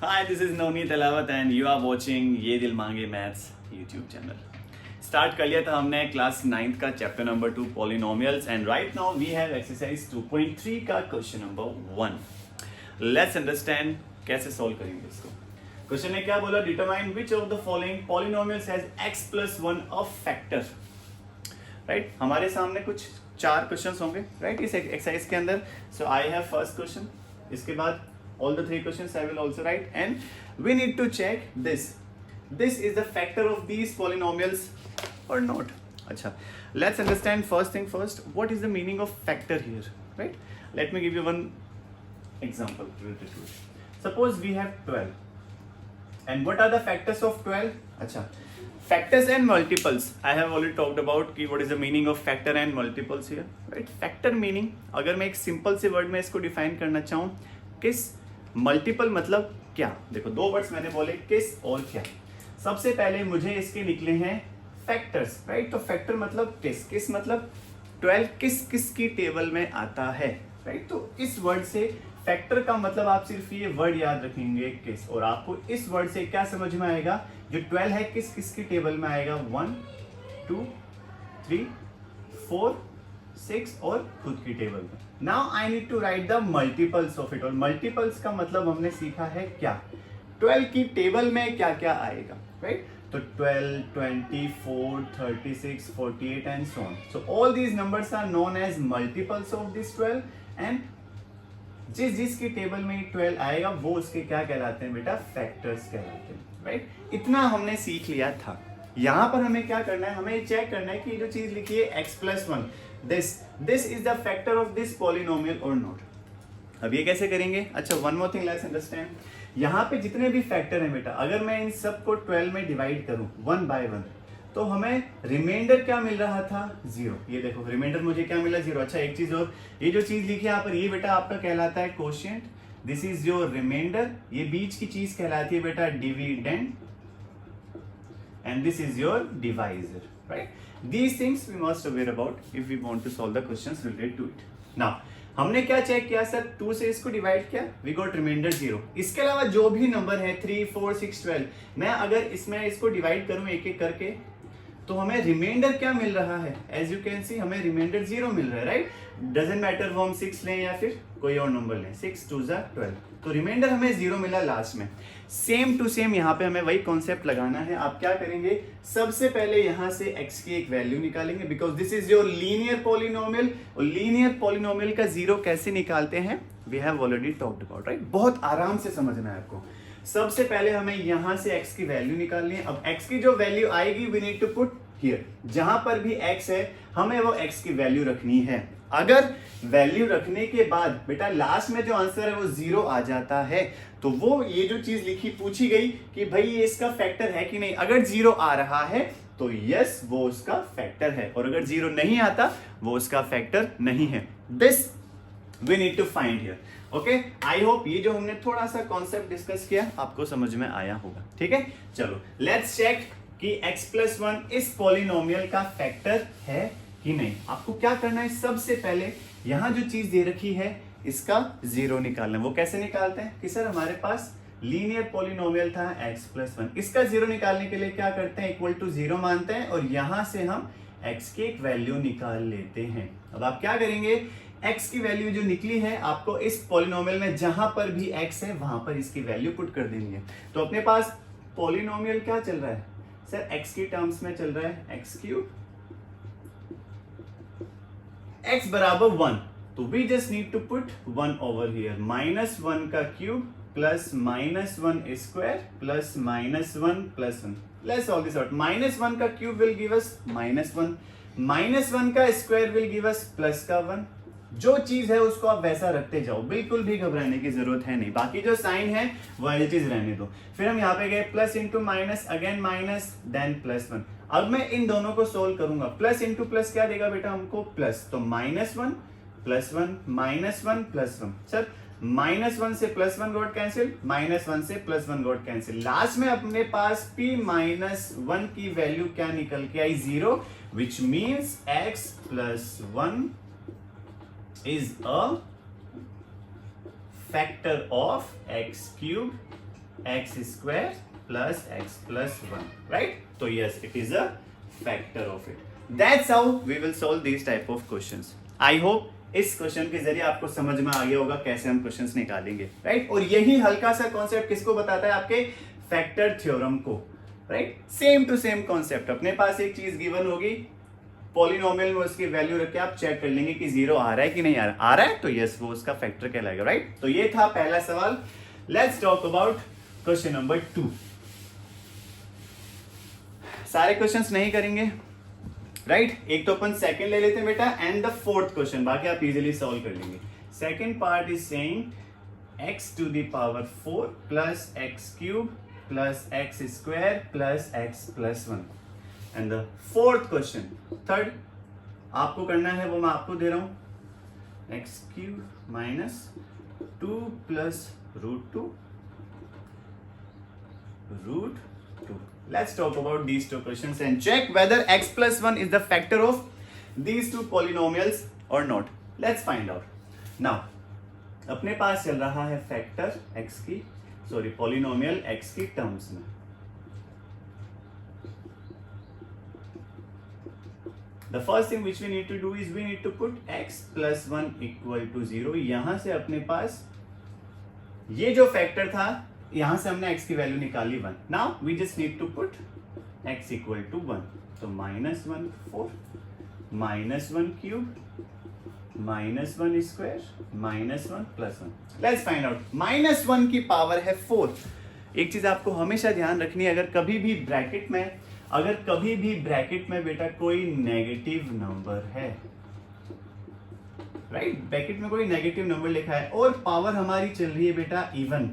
Hi, this is Navneet Alawat and you are watching ये दिल मांगे मैथ्स यूट्यूब चैनल। स्टार्ट कर लिया था हमने क्लास 9th का chapter number 2 polynomials and right now we have exercise 2.3 का क्वेश्चन नंबर 1। लेट्स अंडरस्टैंड कैसे सॉल्व करेंगे इसको। क्वेश्चन ने क्या बोला, determine which of the following polynomials has x + 1 a factor. Right, हमारे सामने कुछ 4 क्वेश्चंस होंगे राइट इस एक्सरसाइज के अंदर। सो आई हैव फर्स्ट क्वेश्चन, इसके बाद all the 3 questions I will also write and we need to check this is the factor of these polynomials or not. Acha, let's understand first thing first, what is the meaning of factor here, right? Let me give you one example related to it. Suppose we have 12 and what are the factors of 12? Acha, factors and multiples I have already talked about कि what is the meaning of factor and multiples here, right? Factor meaning अगर मैं एक simple से word में इसको define करना चाहूँ, किस मल्टीपल मतलब क्या। देखो 2 वर्ड्स मैंने बोले, किस और क्या। सबसे पहले मुझे इसके निकले हैं फैक्टर्स, राइट। तो फैक्टर मतलब किस मतलब 12 किस की टेबल में आता है, राइट। तो इस वर्ड से फैक्टर का मतलब आप सिर्फ ये वर्ड याद रखेंगे किस, और आपको इस वर्ड से क्या समझ में आएगा, जो 12 है किस की टेबल में आएगा, 1 2 3 4 6 और खुद की टेबल में। Now I need to write the multiples of it, और मल्टीपल्स का मतलब हमने सीखा है क्या, 12 की टेबल में क्या क्या आएगा, राइट। तो 12 24 36 48 and so on. So all these numbers are known as multiples of this 12 and जिसकी टेबल में 12 आएगा वो उसके क्या कहलाते हैं बेटा, फैक्टर्स कहलाते हैं, राइट। इतना हमने सीख लिया था। यहां पर हमें क्या करना है, हमें चेक करना है कि जो चीज लिखी है x + 1 this is the factor of this polynomial or not। अब ये कैसे करेंगे। अच्छा, one more thing let's understand, यहाँ पे जितने भी फैक्टर हैं बेटा, अगर मैं इन सब को 12 में डिवाइड करूं 1 by 1 तो हमें रिमाइंडर क्या मिल रहा था, 0। ये देखो रिमाइंडर मुझे क्या मिला, 0। अच्छा, एक चीज और, ये जो चीज लिखी है यहाँ पर, ये बेटा आपका कहलाता है quotient, this is your remainder. ये बीच की चीज कहलाती है बेटा dividend and this is your divisor, right? These things we must aware about if we want to solve the questions related to it. Now हमने क्या चेक किया सर, 2 से इसको डिवाइड किया, we got remainder 0। इसके अलावा जो भी नंबर है 3 4 6 12, मैं अगर इसमें इसको डिवाइड करूं एक एक करके तो हमें रिमाइंडर क्या मिल रहा है, एज यू कैन सी हमें रिमाइंडर 0 मिल रहा है, राइट। डजंट मैटर वो हम 6 लें या फिर कोई और नंबर लें, 6 2 12, तो रिमाइंडर हमें 0 मिला लास्ट में। सेम टू सेम यहाँ पे हमें वही कॉन्सेप्ट लगाना है। आप क्या करेंगे, सबसे पहले यहाँ से x की एक वैल्यू निकालेंगे, because this is your linear polynomial, और लीनियर पॉलिनोमियल का 0 कैसे निकालते हैं we have already talked about, right. बहुत आराम से समझना है आपको। सबसे पहले हमें यहाँ से x की वैल्यू निकालनी है। अब x की जो वैल्यू आएगी we need to put here, जहां पर भी x है हमें वो x की वैल्यू रखनी है। अगर वैल्यू रखने के बाद बेटा लास्ट में जो आंसर है वो 0 आ जाता है तो वो ये जो चीज लिखी पूछी गई कि भाई ये इसका फैक्टर है कि नहीं, अगर 0 आ रहा है तो यस वो उसका फैक्टर है, और अगर 0 नहीं आता वो उसका फैक्टर नहीं है। This we need to find here, okay. I hope ये जो हमने थोड़ा सा कॉन्सेप्ट डिस्कस किया आपको समझ में आया होगा, ठीक है। चलो लेट्स चेक कि x + 1 इस पॉलिनोमियल का फैक्टर है कि नहीं। आपको क्या करना है, सबसे पहले यहां जो चीज दे रखी है इसका 0 निकालना है। वो कैसे निकालते हैं कि सर हमारे पास लीनियर पॉलिनोमियल था x + 1, इसका 0 निकालने के लिए क्या करते हैं, इक्वल टू 0 मानते हैं और यहां से हम x की एक वैल्यू निकाल लेते हैं। अब आप क्या करेंगे, x की वैल्यू जो निकली है आपको इस पॉलिनोमियल में जहां पर भी x है वहां पर इसकी वैल्यू पुट कर देंगे। तो अपने पास पॉलिनोमियल क्या चल रहा है सर, x की टर्म्स में चल रहा है x³ x बराबर 1, तो we just need to put 1 over here, -1 का cube plus -1 square plus -1 plus 1। Let's solve this out. -1 का क्यूब विल गिव अस -1, -1 का square will give us plus का 1। जो चीज है उसको आप वैसा रखते जाओ, बिल्कुल भी घबराने की जरूरत है नहीं। बाकी जो साइन है वो एज इट इज रहने दो। फिर हम यहाँ पे गए plus into minus, again minus, then +1। अब मैं इन दोनों को सोल्व करूंगा, प्लस इंटू प्लस क्या देगा बेटा हमको, प्लस। तो -1 +1 -1 +1। सर -1 से +1 गॉट कैंसिल, -1 से +1 गॉट कैंसिल। लास्ट में अपने पास p-1 की वैल्यू क्या निकल के आई, 0, which means x + 1 is a factor of x cube x square plus x plus one, right? तो yes, it is a factor of it. That's how we will solve this type of questions. I hope इस question के जरिए आपको समझ में आ गया होगा कैसे हम क्वेश्चंस निकालेंगे, राइट? और यही हल्का सा कॉन्सेप्ट किसको बताता है? आपके फैक्टर थ्योरम को, right? Same to same concept. अपने पास एक चीज गिवन होगी, पॉलिनोमियल में उसकी वैल्यू रख के आप चेक कर लेंगे कि जीरो आ रहा है कि नहीं आ रहा. आ रहा है तो यस, वो उसका फैक्टर कहलाएगा, राइट? तो ये था पहला सवाल. Let's talk about question number 2. सारे क्वेश्चंस नहीं करेंगे, राइट? एक तो अपन सेकंड ले लेते हैं बेटा, एंड द फोर्थ क्वेश्चन, बाकी आप इजीली सॉल्व कर लेंगे. Second part is saying x to the power 4 plus x cube plus x square plus x plus 1. And the fourth question, third, आपको करना है वो मैं आपको दे रहा हूं, x cube minus 2 plus root 2. Let's talk about these two questions and check whether x plus 1 is the factor of these two polynomials or not. Let's find out. Now, अपने पास चल रहा है फैक्टर x की, sorry polynomial x की terms में. The first thing which we need to do is we need to put x plus 1 equal to 0. यहां से अपने पास ये जो फैक्टर था, यहां से हमने x की वैल्यू निकाली 1. Now we just need to put x equal to 1. तो -1 4, -1 cube, -1 square, -1 plus 1. Let's find out. -1 की पावर है 4. एक चीज आपको हमेशा ध्यान रखनी है, अगर कभी भी ब्रैकेट में बेटा कोई नेगेटिव नंबर है, राइट? ब्रैकेट में कोई नेगेटिव नंबर लिखा है और पावर हमारी चल रही है बेटा इवन,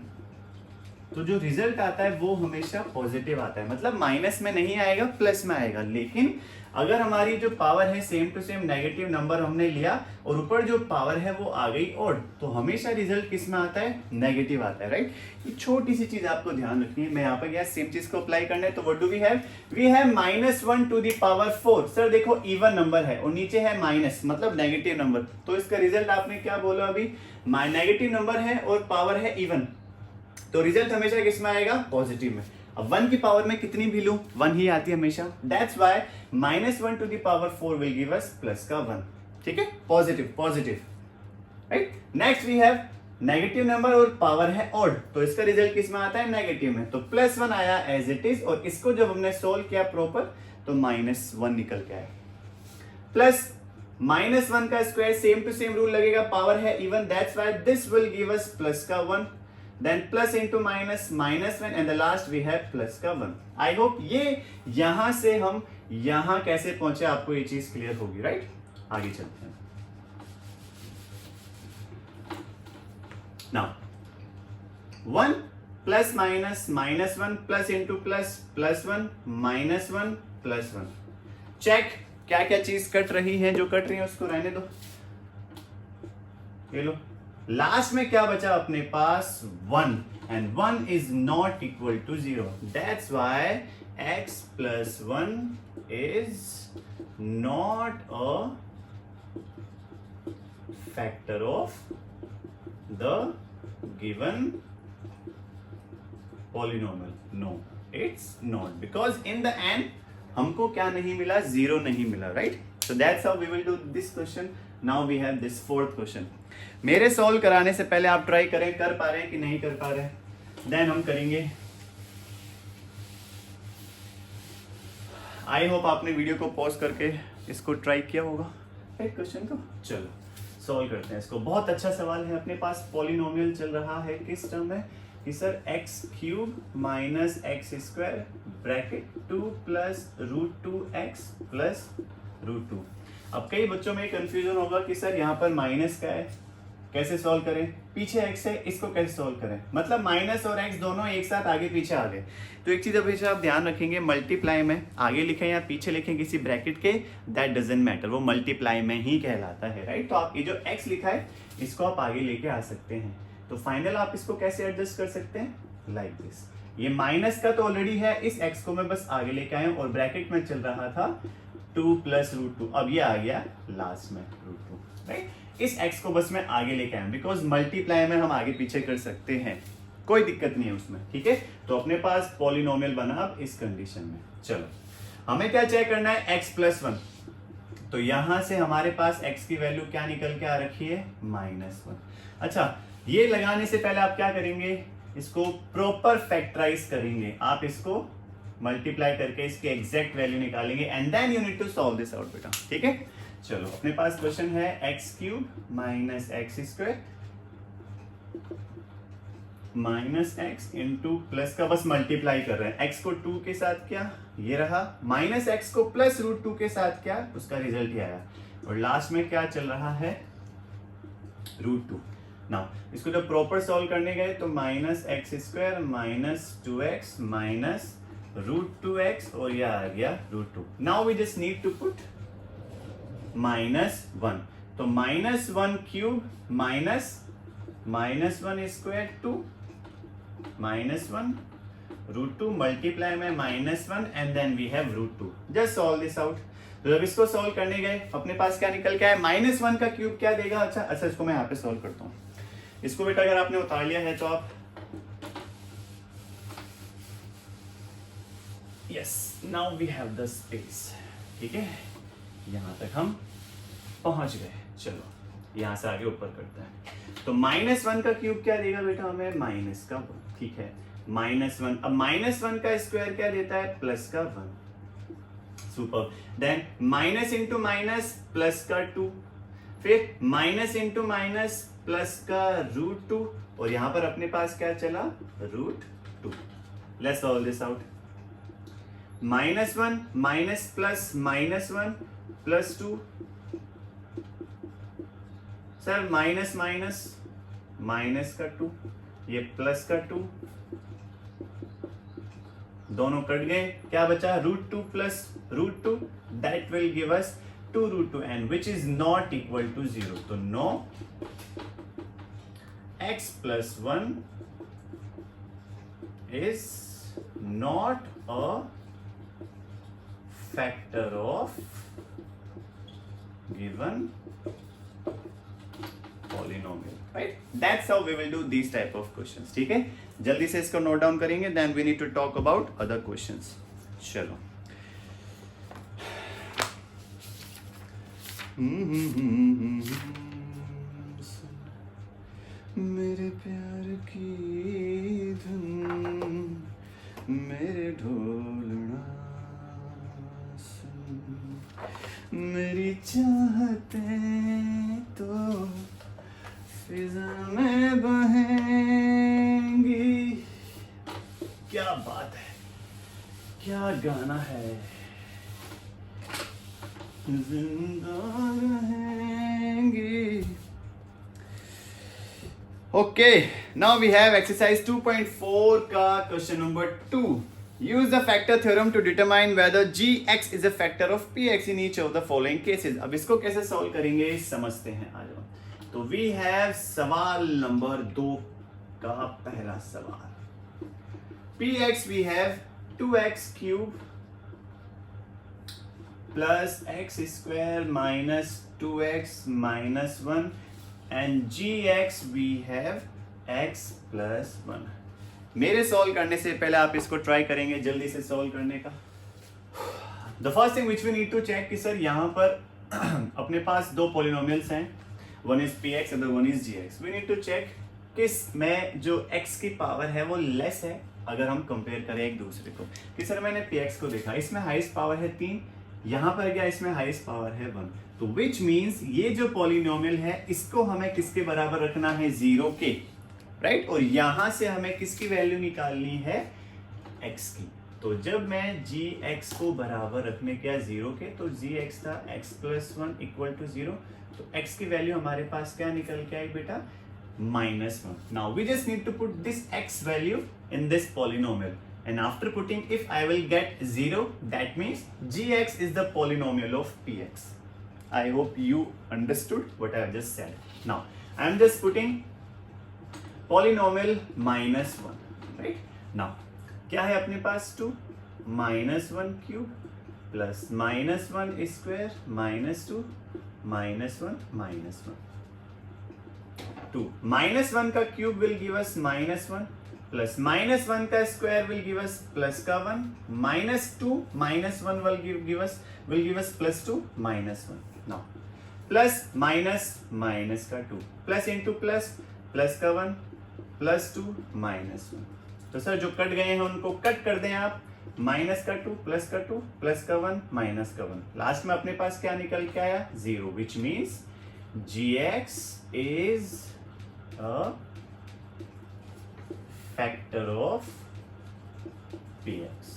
तो जो रिजल्ट आता है वो हमेशा पॉजिटिव आता है. मतलब माइनस में नहीं आएगा, प्लस में आएगा. लेकिन अगर हमारी जो पावर है same to same negative number हमने लिया और ऊपर जो पावर है वो आ गई ऑड, तो हमेशा रिजल्ट किस में आता है? नेगेटिव आता है, राइट? ये छोटी सी चीज आपको ध्यान रखनी है. मैं यहाँ पर गया सेम चीज को अप्लाई करना है, तो what do we have? We have -1 to the power 4. Sir देखो इवन नंबर है और नीचे है माइनस, मतलब नेगेटिव नंबर, तो इसका रिजल्ट आपने क्या बोला अभी? नेगेटिव नंबर है और पावर है इवन, तो रिजल्ट हमेशा किस में आएगा? पॉजिटिव में. अब 1 की पावर में कितनी भी लूं, 1 ही आती है हमेशा. That's why -1 to the power 4 will give us plus का 1. ठीक है, positive, right? Next we have negative number और पावर है ऑड, तो इसका रिजल्ट किस में आता है? नेगेटिव में. तो +1 आया एज इट इज, और इसको जब हमने सोल्व किया प्रॉपर तो -1 निकल के आया. प्लस -1 का square, same to same rule लगेगा, पावर है even, that's why this will give us plus का 1. Then plus into minus, -1, and the last we have plus का 1. I hope ये यहां से हम यहां कैसे पहुंचे आपको ये चीज क्लियर होगी, राइट? आगे चलते हैं. Now 1 plus minus, -1 plus into plus, +1 -1 +1. Check क्या क्या चीज कट रही है, जो कट रही है उसको रहने दो. ये लो, लास्ट में क्या बचा अपने पास? 1, and 1 is not equal to 0. That's why x plus 1 is not a factor of the given polynomial. No, it's not, because in the end हमको क्या नहीं मिला? 0 नहीं मिला, right? So that's how we will do this question. Now we have this fourth question. मेरे solve कराने से पहले आप ट्राई करें, कर पा रहे हैं कि नहीं कर पा रहे हैं, देन हम करेंगे. आई होप आपने वीडियो को पॉज करके इसको ट्राई किया होगा, एक क्वेश्चन को. चलो सॉल्व करते हैं इसको. बहुत अच्छा सवाल है. अपने पास पॉलिनोमियल चल रहा है किस टर्म में? कि sir x³ minus x square bracket 2 plus √2x plus √2. अब कई बच्चों में कंफ्यूजन होगा कि सर यहाँ पर माइनस का है, कैसे सॉल्व करें? पीछे x है, इसको कैसे सॉल्व करें? मतलब माइनस और x दोनों एक साथ आगे पीछे आ गए. तो एक चीज हमेशा आप ध्यान रखेंगे, मल्टीप्लाई में आगे लिखें या पीछे लिखें किसी ब्रैकेट के, दैट डजंट मैटर, वो मल्टीप्लाई में ही कहलाता है, राइट? तो आप ये जो x लिखा है इसको आप आगे लेके आ सकते हैं. तो फाइनल आप इसको कैसे एडजस्ट कर सकते हैं? Like this. ये माइनस का तो ऑलरेडी है, इस x को मैं बस आगे लेके आया हूं और ब्रैकेट में चल रहा था 2 प्लस √2, अब ये आ गया लास्ट में √2, राइट? इस x को बस मैं आगे लेके आया बिकॉज मल्टीप्लाई में हम आगे पीछे कर सकते हैं. कोई दिक्कत नहीं है उसमें, ठीक है। तो अपने पास पॉलिनोमियल बना अब इस कंडीशन में। चलो हमें क्या चेक करना है, x प्लस 1, तो यहां से हमारे पास x की वैल्यू क्या निकल के आ रखी है, -1। अच्छा, ये लगाने से पहले आप क्या करेंगे, इसको प्रॉपर फैक्टराइज करेंगे, आप इसको मल्टीप्लाई करके इसके एग्जैक्ट वैल्यू निकालेंगे and then you need to solve this out बेटा, ठीक है। चलो अपने पास क्वेश्चन है x³ minus x² minus x into plus का बस मल्टीप्लाई कर रहे हैं, x को 2 के साथ क्या ये रहा, माइनस x को प्लस √2 के साथ क्या उसका रिजल्ट ही आया, और लास्ट में क्या चल रहा है, √2। नाउ इसको जब प्रॉपर सॉल्व करने गए तो -x² minus 2x minus √2x और यह आ गया √2। Now we just need to put -1, तो -1³ -1² 2 -1 √2 मल्टीप्लाई में -1 and then we have √2। Just solve this out. तो जब इसको सॉल्व करने गए अपने पास क्या निकल के आया, -1 का क्यूब क्या देगा, अच्छा इसको मैं यहाँ पे सॉल्व करता हूँ। इसको बेटा अगर आपने उतार लिया है तो आप yes, now we have the space, ठीक है, यहां तक हम पहुंच गए। चलो यहां से आगे ऊपर करते हैं। तो -1 का क्यूब क्या देगा बेटा हमें, -1, ठीक है, -1। अब -1 का स्क्वायर क्या देता है, प्लस का 1, super. Then minus into minus plus का 2, फिर माइनस इंटू माइनस प्लस का √2, और यहां पर अपने पास क्या चला, √2। Let's solve this out. -1 minus plus -1 plus 2, sir minus minus minus का 2, ये प्लस का 2, दोनों कट गए, क्या बचा, √2 plus √2, that will give us 2√2 and which is not equal to 0। तो no x plus 1 is not a factor of given polynomial, right? That's how we will do these type of questions, ठीक है। जल्दी से इसको note down करेंगे, then we need to talk about other questions। चलो मेरे प्यार की धुन मेरे ढोलना, मेरी चाहतें तो फिजा में बहेंगी। क्या बात है, क्या गाना है, जिंदा रहेंगी। Okay, now we have exercise 2.4 का question number 2। Use the factor theorem to determine whether gx is a factor of px in each of the following cases। अब इसको कैसे सॉल्व करेंगे समझते हैं, आ जाओ। तो we have सवाल नंबर 2 का पहला सवाल, px we have 2x³ plus x² minus 2x minus 1 and gx we have x plus 1। मेरे सॉल्व करने से पहले आप इसको ट्राई करेंगे जल्दी से सॉल्व करने का। The first thing which we need to check कि सर यहाँ पर अपने पास दो पॉलिनोमियल्स हैं, one is px other one is gx। We need to check किस में जो x की पावर है वो लेस है अगर हम कंपेयर करें एक दूसरे को। कि सर मैंने px को देखा, इसमें हाईएस्ट पावर है 3, यहाँ पर गया इसमें हाईएस्ट पावर है 1, तो विच मीन्स ये जो पॉलिनोमियल है इसको हमें किसके बराबर रखना है, 0 के, राइट। और यहां से हमें किसकी वैल्यू निकालनी है, x की। तो जब मैं gx को बराबर रखने गया 0 के, तो gx था x plus 1 equal to 0, तो x की वैल्यू हमारे पास क्या निकल के आई बेटा, -1। Now we just need to put this x value in this polynomial and after putting, if I will get 0, that means gx is the polynomial of px। I hope you understood what I have just said। Now I am just putting polynomial -1, right? Now क्या है अपने पास 2 -1³ plus -1² -2 -1 -1 2 -1 का cube will give us -1 plus minus one का square will give us plus का one, minus two minus one will give us plus two minus one. Now plus minus minus का two, plus into plus, plus का one plus two minus one. तो sir जो cut गए हैं उनको cut कर दें आप, माइनस का टू प्लस का टू प्लस का वन माइनस का वन. लास्ट में अपने पास क्या निकल के आया? Zero, which means gx is a factor of px.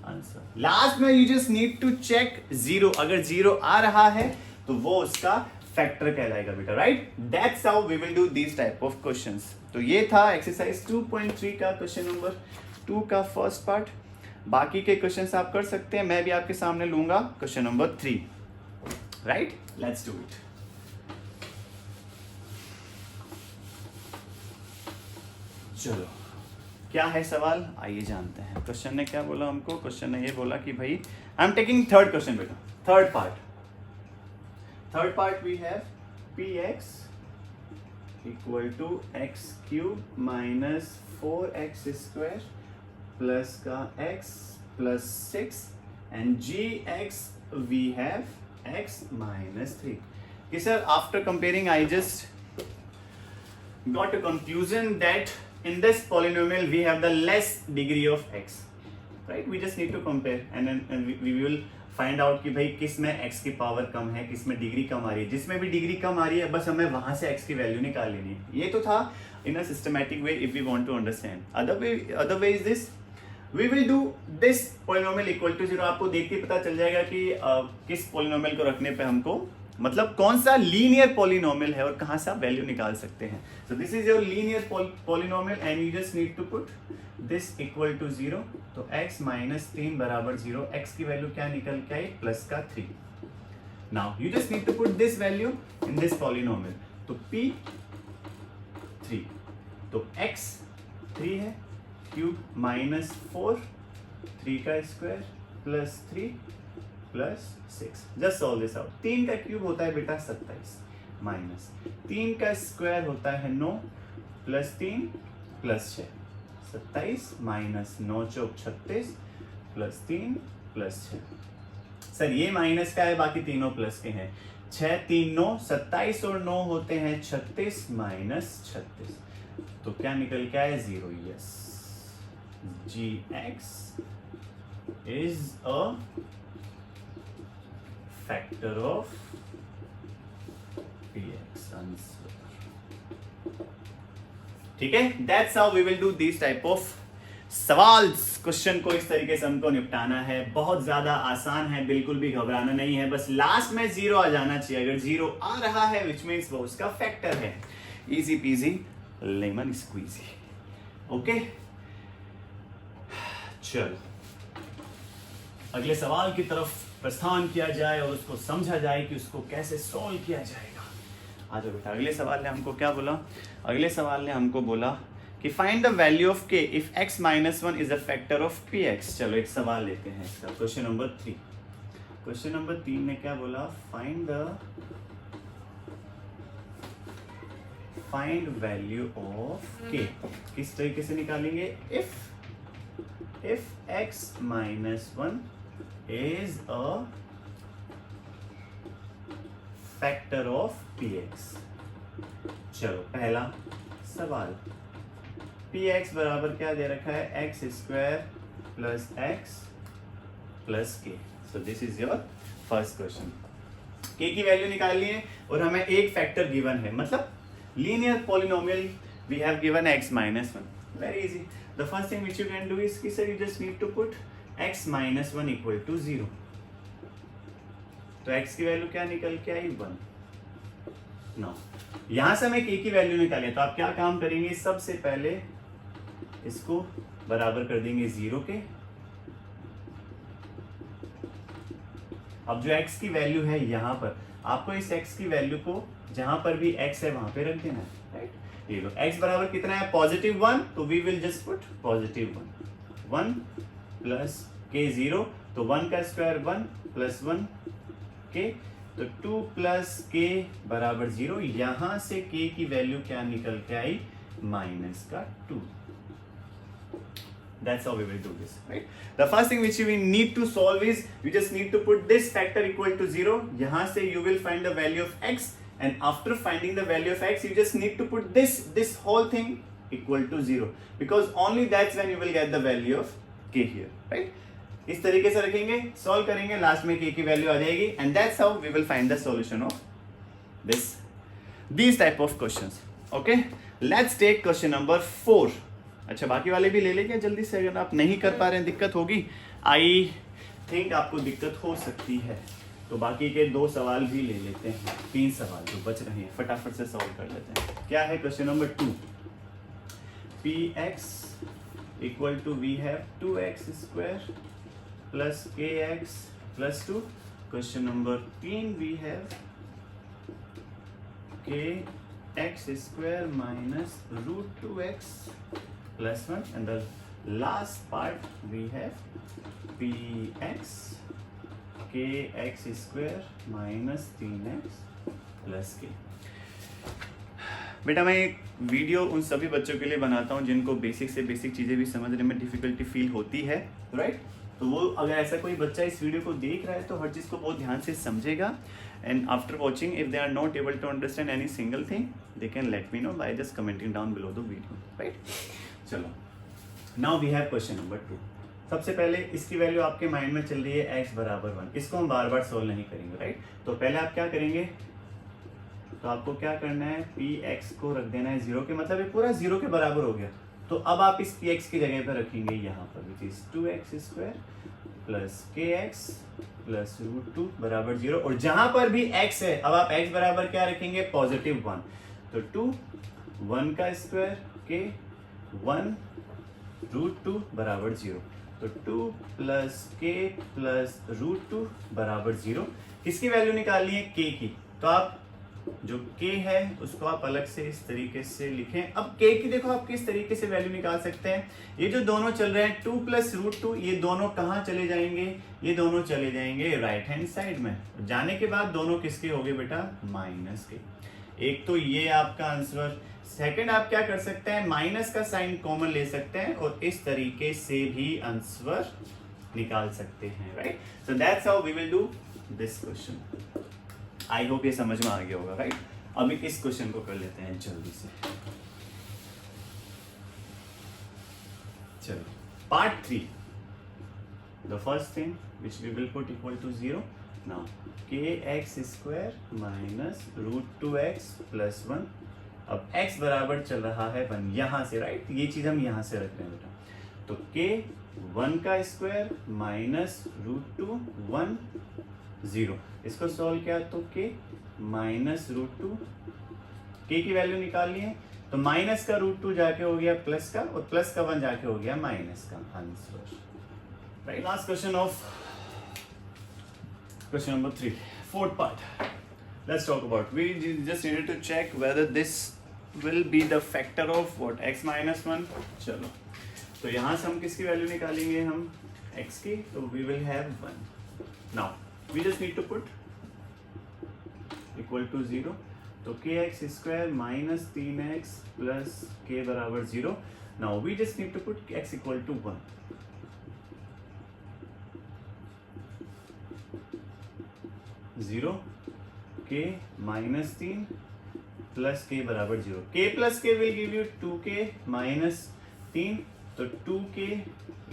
Answer लास्ट में you just need to check zero. अगर जीरो आ रहा है तो वो उसका फैक्टर कहलाएगा बेटा, right? That's how we will do this type of questions. तो ये था एक्सरसाइज 2.3 का क्वेश्चन नंबर 2 का फर्स्ट पार्ट. बाकी के क्वेश्चंस आप कर सकते हैं, मैं भी आपके सामने लूंगा question number 3, right? Let's do it. चलो क्या है सवाल, आइए जानते हैं. क्वेश्चन ने क्या बोला हमको? क्वेश्चन ने ये बोला कि भाई I am taking third question बेटा, third part we have px equal to x cube minus 4x square plus का x plus 6 and gx we have x minus 3. कि sir after comparing I just got a conclusion that in this polynomial we have the less degree of x, right? We just need to compare and we will find out कि भाई किस में x की power कम है, किस में degree कम आ रही है. जिसमें भी डिग्री कम आ रही है बस हमें वहां से x की वैल्यू निकाल लेनी है. ये तो था in a systematic way if we want to understand. Other way is this, we will do this polynomial equal to 0. आपको देख के पता चल जाएगा कि किस polynomial को रखने पे हमको मतलब कौन सा लीनियर पॉलिनोमियल है और कहां से आप वैल्यू निकाल सकते हैं. So this is your linear polynomial and you just need to put this equal to 0. तो x माइनस 3 बराबर 0. x की वैल्यू क्या निकल के आई? प्लस का 3. Now you just need to put this value in this polynomial. तो p 3, तो x 3 है, क्यूब माइनस 4, 3 का square plus 3 plus 6. Just solve this out. 3 का क्यूब होता है बेटा 27 माइनस 3 का स्क्वायर होता है 9 प्लस 3 प्लस 6. 27 माइनस 9 चौक 36 प्लस 3 प्लस 6. सर ये माइनस का है, बाकी तीनों प्लस के हैं. 6 3 9, 27 और 9 होते हैं 36 माइनस 36. तो क्या निकल के आया? 0. Yes, gx is a factor of px. Answer ठीक है. That's how we will do this type of सवाल्स. क्वेश्चन को इस तरीके से हमको निपटाना है. बहुत ज्यादा आसान है, बिल्कुल भी घबराना नहीं है. बस लास्ट में 0 आ जाना चाहिए. अगर 0 आ रहा है विच मीन्स वो उसका फैक्टर है. Easy peasy lemon squeezy. Okay, चलो अगले सवाल की तरफ प्रस्थान किया जाए और उसको समझा जाए कि उसको कैसे सॉल्व किया जाएगा. आ जाओ बेटा. अगले सवाल ने हमको क्या बोला? अगले सवाल ने हमको बोला कि find the value of k if x minus 1 is a factor of px. चलो एक सवाल लेते हैं इसका. Question number 3. क्वेश्चन नंबर 3 ने क्या बोला? Find value of k. किस तरीके से निकालेंगे? if x minus 1 is a factor of px. चलो पहला सवाल, px बराबर क्या दे रखा है? x square plus x plus k. So this is your first question. k की वैल्यू निकालनी है और हमें एक फैक्टर गिवन है, मतलब linear polynomial we have given x minus 1. Very easy. The first thing which you can do is कि sir you just need to put x minus 1 equal to 0. तो x की वैल्यू क्या निकल के आई? 1. No, यहां से हमें k की वैल्यू निकालें तो आप क्या काम करेंगे? सबसे पहले इसको बराबर कर देंगे 0 के. अब जो x की वैल्यू है यहां पर, आपको इस x की वैल्यू को जहां पर भी x है वहां पे रख देना है, राइट? ये लो, x बराबर कितना है? पॉजिटिव 1. तो we will just put positive 1 plus k 0. तो 1 का स्क्वायर 1 प्लस 1 k. तो 2 प्लस k बराबर 0. यहां से k की वैल्यू क्या निकल के आई? माइनस का 2. That's how we will do this, right? The first thing which we need to solve is you just need to put this factor equal to 0. यहाँ से you will find the value of x, and after finding the value of x, you just need to put this whole thing equal to 0, because only that's when you will get the value of k here, right? इस तरीके से रखेंगे, solve करेंगे, last में k की value आ जाएगी, and that's how we will find the solution of these type of questions. Okay, let's take question number 4. अच्छा, बाकी वाले भी ले लेंगे जल्दी से, अगर आप नहीं कर पा रहे हैं, दिक्कत होगी, आई थिंक आपको दिक्कत हो सकती है, तो बाकी के 2 सवाल भी ले लेते हैं, 3 सवाल जो बच रहे हैं फटाफट से सॉल्व कर लेते हैं. क्या है question number 2? px equal to we have 2x square plus kx plus 2. Question number 3 we have kx square minus root 2x plus 1, and the last part we have px kx square minus 3x plus k. बेटा मैं एक video उन सभी बच्चों के लिए बनाता हूँ जिनको बेसिक से बेसिक चीज़ें भी समझने में डिफिकल्टी फील होती है, राइट? तो वो अगर ऐसा कोई बच्चा इस वीडियो को देख रहा है तो हर चीज़ को बहुत ध्यान से समझेगा, and after watching if they are not able to understand any single thing they can let me know by just commenting down below the video, right? चलो, now we have question number 2. सबसे पहले इसकी value आपके mind में चल रही है x बराबर 1. इसको हम बार बार सोल्व नहीं करेंगे, राइट? तो पहले आप क्या करेंगे, तो आपको क्या करना है, px को रख देना है 0 के, मतलब ये पूरा 0 के बराबर हो गया. तो अब आप इस px की जगह पर रखेंगे यहाँ पर which is 2x square plus kx plus root 2 बराबर 0, और जहां पर भी x है अब आप x बराबर क्या रखेंगे, पॉजिटिव 1. तो 2 1 का स्क्वायर k 1 रूट 2 बराबर 0. तो 2 प्लस k प्लस रूट 2 बराबर 0. किसकी वैल्यू निकालनी है, k की. तो आप जो k है उसको आप अलग से इस तरीके से लिखें. अब k की देखो आप किस तरीके से वैल्यू निकाल सकते हैं. ये जो दोनों चल रहे हैं 2 प्लस रूट 2, ये दोनों कहाँ चले जाएंगे, ये दोनों चले जाएंगे राइट हैंड साइड में. जाने के बाद दोनों किसके हो गए बेटा, माइनस के. एक तो ये आपका आंसर. सेकंड आप क्या कर सकते हैं, माइनस का साइन कॉमन ले सकते हैं और इस तरीके से भी आंसर निकाल सकते हैं, right? So that's how we will do this question. I hope ये समझ में आ गया होगा, राइट? अभी इस क्वेश्चन को कर लेते हैं जल्दी से. चलो, part 3. The first thing which we will put equal to 0. Now kx square minus root 2x plus 1. अब x बराबर चल रहा है 1 यहाँ से, राइट? ये चीज हम यहाँ से रख रहे हैं बेटा. तो k 1 का स्क्वायर माइनस रूट 2 1 0. इसको सॉल्व किया तो k माइनस रूट 2, k की वैल्यू निकालनी है. तो माइनस का रूट 2 जाके हो गया प्लस का, और प्लस का 1 जाके हो गया माइनस का answer, right? Last question of question number 3, fourth part. Let's talk about, we just needed to check whether this will be the factor of what, x minus 1. चलो, तो यहाँ से हम किसकी वैल्यू निकालेंगे, हम x की. तो we will have 1. now we just need to put equal to 0. तो kx square minus 3x plus k बराबर 0. now we just need to put x equal to 1. 0 k minus 3 plus k बराबर 0. k plus k will give you 2k minus 3. तो 2k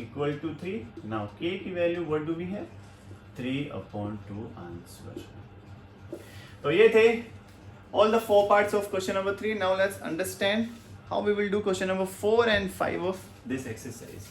equal to 3. Now k की value what do we have, 3/2 answer. तो ये थे all the 4 parts of question number 3. now let's understand how we will do question number 4 and 5 of this exercise.